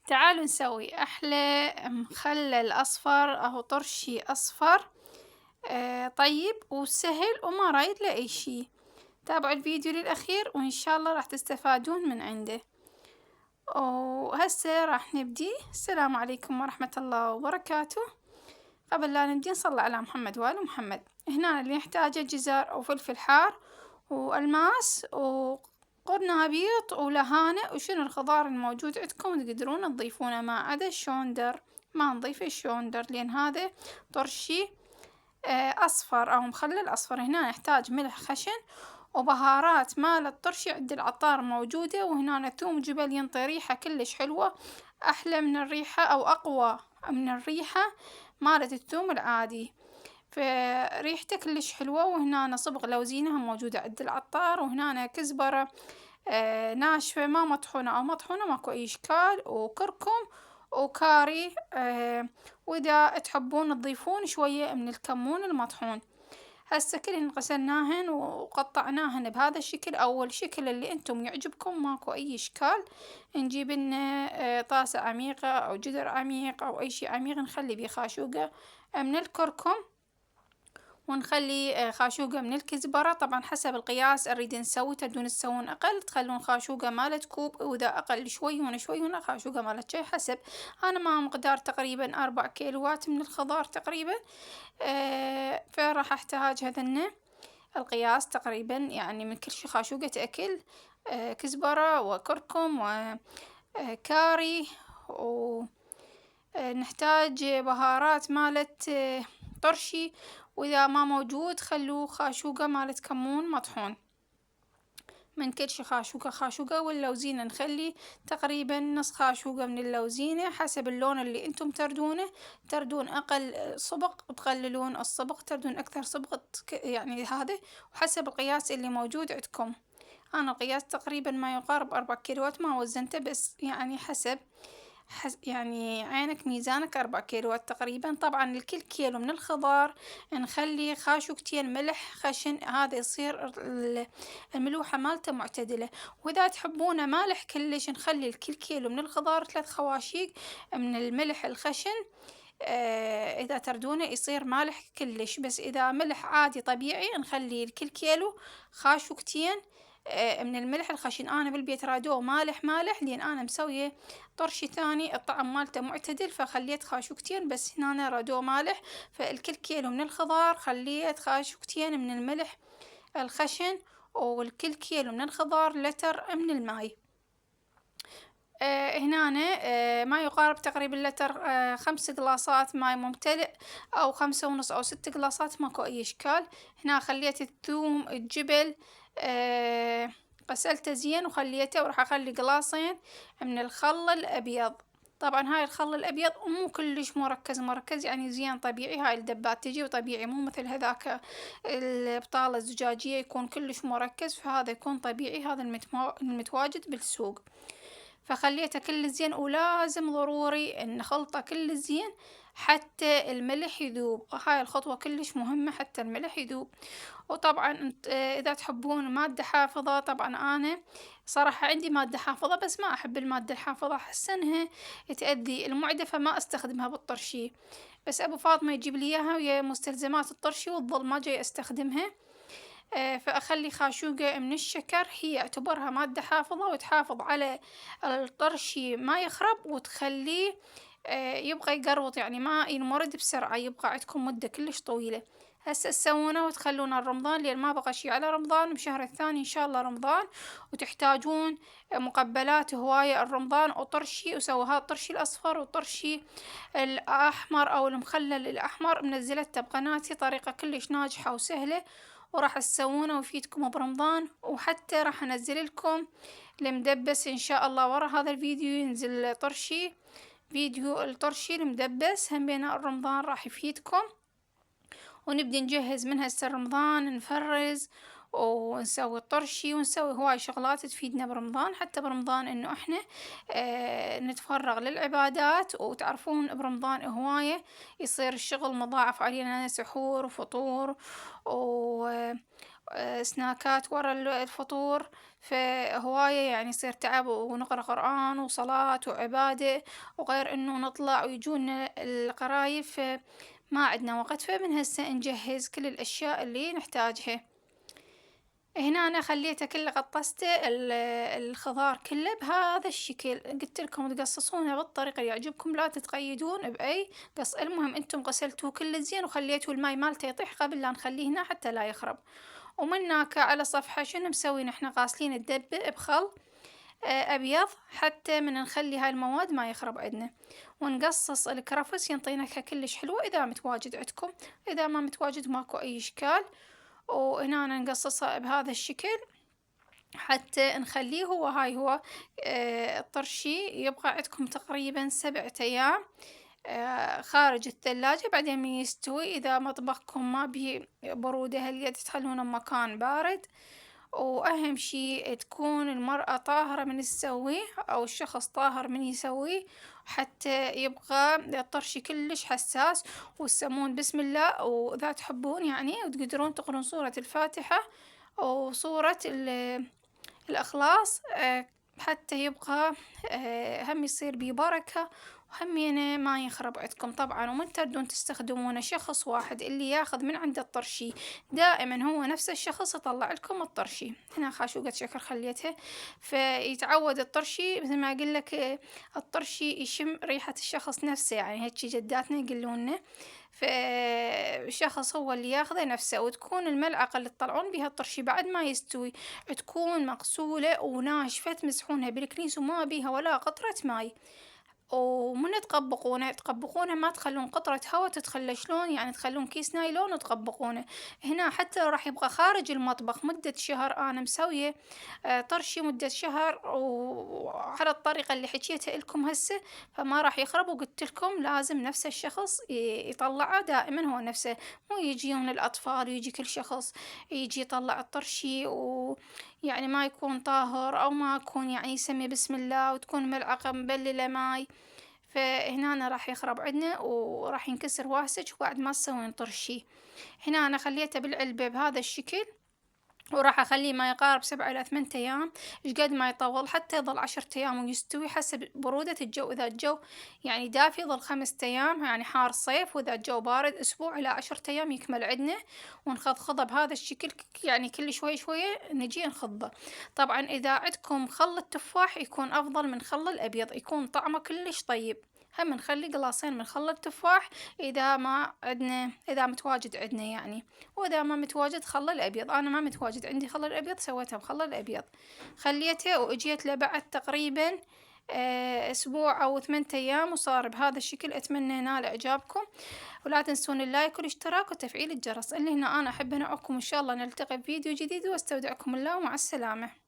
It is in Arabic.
تعالوا نسوي أحلى مخلل أصفر أو طرشي أصفر. طيب وسهل وما رايد له أي شي. تابعوا الفيديو للأخير وإن شاء الله راح تستفادون من عنده. وهسه راح نبدي. السلام عليكم ورحمة الله وبركاته. قبل لا نبدي نصلي على محمد وآل محمد. هنا اللي نحتاجه جزر أو فلفل حار والماس وقرنبيط ولهانة وشنو الخضار الموجود عندكم تقدرون تضيفونه ما عدا الشوندر. ما نضيف الشوندر لأن هذا طرشي أصفر أو مخلل أصفر. هنا نحتاج ملح خشن وبهارات مال الطرشي عند العطار موجودة. وهنا ثوم جبل ينطي ريحة كلش حلوة، أحلى من الريحة أو أقوى من الريحة مالت الثوم العادي، فريحته كلش حلوة. وهنا صبغ لوزينة موجودة عند العطار. وهنا كزبرة ناشفة ما مطحونة أو مطحونة ماكو أي إشكال، وكركم وكاري. وإذا تحبون تضيفون شوية من الكمون المطحون. هسه كلهن غسلناهن وقطعناهن بهذا الشكل أو الشكل اللي انتم يعجبكم ماكو أي إشكال. نجيب لنا طاسة عميقة أو جدر عميق أو أي شي عميق نخلي بيه خاشوقة من الكركم، ونخلي خاشوقة من الكزبرة. طبعا حسب القياس نريد نسوي، تبدون تسوون أقل تخلون خاشوقة مالت كوب، وإذا أقل شوي هنا شوي هنا خاشوقة مالت شي حسب. أنا مع مقدار تقريبا 4 كيلوات من الخضار تقريبا. فراح أحتاج هذن القياس تقريبا، يعني من كل شي خاشوقة أكل، كزبرة وكركم وكاري. ونحتاج بهارات مالت طرشي، وإذا ما موجود خلوه خاشوقة مالت كمون مطحون. من كل شي خاشوقة. واللوزينة نخلي تقريبا نص خاشوقة من اللوزينة حسب اللون اللي انتم تردونه. تردون أقل صبغ وتقللون الصبغ، تردون أكثر صبغ يعني هذا، وحسب القياس اللي موجود عندكم. أنا القياس تقريبا ما يقارب 4 كيلوات، ما وزنته بس يعني حسب يعني عينك ميزانك 4 كيلوات تقريبا. طبعا لكل كيلو من الخضار نخلي خاشوقتين ملح خشن، هذا يصير الملوحة مالته معتدلة. وإذا تحبونه مالح كلش نخلي لكل كيلو من الخضار 3 خواشيق من الملح الخشن. إذا تردونه يصير مالح كلش، بس إذا ملح عادي طبيعي نخلي لكل كيلو خاشوقتين من الملح الخشن. أنا بالبيت رادوه مالح لأن أنا مسوية طرشي ثاني الطعم مالته معتدل، فخليت خاشوقتين بس هنا رادوه مالح. فالكل كيلو من الخضار خليت خاشوقتين من الملح الخشن، والكل كيلو من الخضار لتر من الماي. هنا ما يقارب تقريبا لتر 5 قلاصات ماي ممتلئ أو 5 ونص أو 6 قلاصات ماكو أي إشكال. هنا خليت الثوم الجبل غسلته زين وخليته، وراح أخلي قلاصين من الخل الأبيض. طبعا هاي الخل الأبيض مو كلش مركز يعني زين طبيعي. هاي الدبات تجي وطبيعي مو مثل هذاك البطالة الزجاجية يكون كلش مركز، فهذا يكون طبيعي، هذا المتواجد بالسوق. فخليته كل زين، ولازم ضروري نخلطه كل زين حتى الملح يذوب. هاي الخطوة كلش مهمة حتى الملح يذوب. وطبعا إذا تحبون مادة حافظة، طبعا أنا صراحة عندي مادة حافظة بس ما أحب المادة الحافظة، أحس إنها تأذي المعدة فما أستخدمها بالطرشي. بس أبو فاطمة يجيب لي إياها ويا مستلزمات الطرشي وتظل ما جاي أستخدمها. فأخلي خاشوقة من الشكر، هي اعتبرها مادة حافظة وتحافظ على الطرشي ما يخرب، وتخليه يبقى يقروط يعني ما ينمرد بسرعة، يبقى عندكم مدة كلش طويلة. هسه تسوونه وتخلونه رمضان لأن ما بقى شي على رمضان، بشهر الثاني إن شاء الله رمضان. وتحتاجون مقبلات هواية الرمضان وطرشي. وسووا هذا الطرشي الأصفر والطرشي الأحمر أو المخلل الأحمر، منزلته بقناتي طريقة كلش ناجحة وسهلة، وراح تسوونه ويفيدكم برمضان. وحتى راح انزل لكم المدبس ان شاء الله ورا هذا الفيديو ينزل طرشي، فيديو الطرشي المدبس هم بين رمضان راح يفيدكم. ونبدي نجهز من هسه رمضان، نفرز ونسوي الطرشي ونسوي هواي شغلات تفيدنا برمضان. حتى برمضان انه احنا نتفرغ للعبادات. وتعرفون برمضان هواية يصير الشغل مضاعف علينا، سحور وفطور سناكات ورا الفطور، فهواية يعني يصير تعب ونقرأ قرآن وصلاة وعبادة، وغير إنه نطلع ويجونا القرايب، فما عدنا وقت، فمن هسه نجهز كل الأشياء اللي نحتاجها. هنا أنا خليته كله غطسته الخضار كله بهذا الشكل، قلت لكم تقصصونه بالطريقة اللي يعجبكم، لا تتقيدون بأي قص، المهم انتم غسلتوه كله زين وخليتوا الماي مالته يطيح قبل لا نخليه هنا حتى لا يخرب. ومناك على صفحة شنو مسوين احنا غاسلين الدبة بخل أبيض حتى من نخلي هاي المواد ما يخرب عندنا، ونقصص الكرفس ينطي نكهة كلش حلوة إذا متواجد عندكم، إذا ما متواجد ماكو أي إشكال. وهنا نقصصها بهذا الشكل حتى نخليه هو الطرشي يبقى عندكم تقريبا 7 أيام خارج الثلاجة بعدين من يستوي. إذا مطبخكم ما بيه برودة هاليد تخلونه بمكان بارد، وأهم شي تكون المرأة طاهرة من تسويه أو الشخص طاهر من يسويه، حتى يبقى الطرشي كلش حساس. والسمون بسم الله، وإذا تحبون يعني وتقدرون تقرون سورة الفاتحة وسورة الإخلاص حتى يبقى هم يصير بيه بركة، وهمينه ما يخرب عندكم طبعا. ومن تردون تستخدمونه شخص واحد اللي ياخذ من عند الطرشي دائما هو نفس الشخص يطلع لكم الطرشي. هنا خاشوقة شكر خليتها، فيتعود الطرشي مثل ما اقول لك الطرشي يشم ريحة الشخص نفسه، يعني هيك جداتنا يقولون فالشخص هو اللي ياخذه نفسه. وتكون الملعقة اللي تطلعون بها الطرشي بعد ما يستوي تكون مغسولة وناشفة، تمسحونها بالكنيس وما بيها ولا قطرة ماي. ومن تطبقونه ما تخلون قطرة هوا تتخلى شلون، يعني تخلون كيس نايلون وتطبقونه. هنا حتى راح يبقى خارج المطبخ مدة شهر، أنا مسوية طرشي مدة شهر وعلى الطريقة اللي حكيتها لكم هسه، فما راح يخرب. وقلت لكم لازم نفس الشخص يطلعه دائما هو نفسه، مو يجيون الأطفال ويجي كل شخص يجي يطلع الطرشي ويعني ما يكون طاهر أو ما يكون يعني يسمي بسم الله وتكون ملعقة مبللة ماي، فهنا أنا راح يخرب عندنا وراح ينكسر واسج وبعد ما تسوين طرشي. هنا أنا خليته بالعلبة بهذا الشكل، وراح أخليه ما يقارب 7 إلى 8 أيام، إشقد ما يطول حتى يظل 10 أيام ويستوي حسب برودة الجو. إذا الجو يعني دافي يظل 5 أيام يعني حار صيف، وإذا الجو بارد أسبوع إلى 10 أيام يكمل عندنا. ونخضخضه بهذا الشكل يعني كل شوي شوية نجي نخضه. طبعا إذا عندكم خل التفاح يكون أفضل من خل الأبيض، يكون طعمه كلش طيب. هم نخلي قلاصين من خل التفاح إذا ما عندنا، إذا متواجد عندنا يعني. وإذا ما متواجد خل الأبيض، أنا ما متواجد عندي خل الأبيض سويتها بخل الأبيض. خليته وإجيت له بعد تقريبا أسبوع أو 8 أيام وصار بهذا الشكل. أتمنى ينال إعجابكم، ولا تنسون اللايك والاشتراك وتفعيل الجرس. اللي هنا أنا أحب أنوعكم، إن شاء الله نلتقي بفيديو جديد، واستودعكم الله ومع السلامة.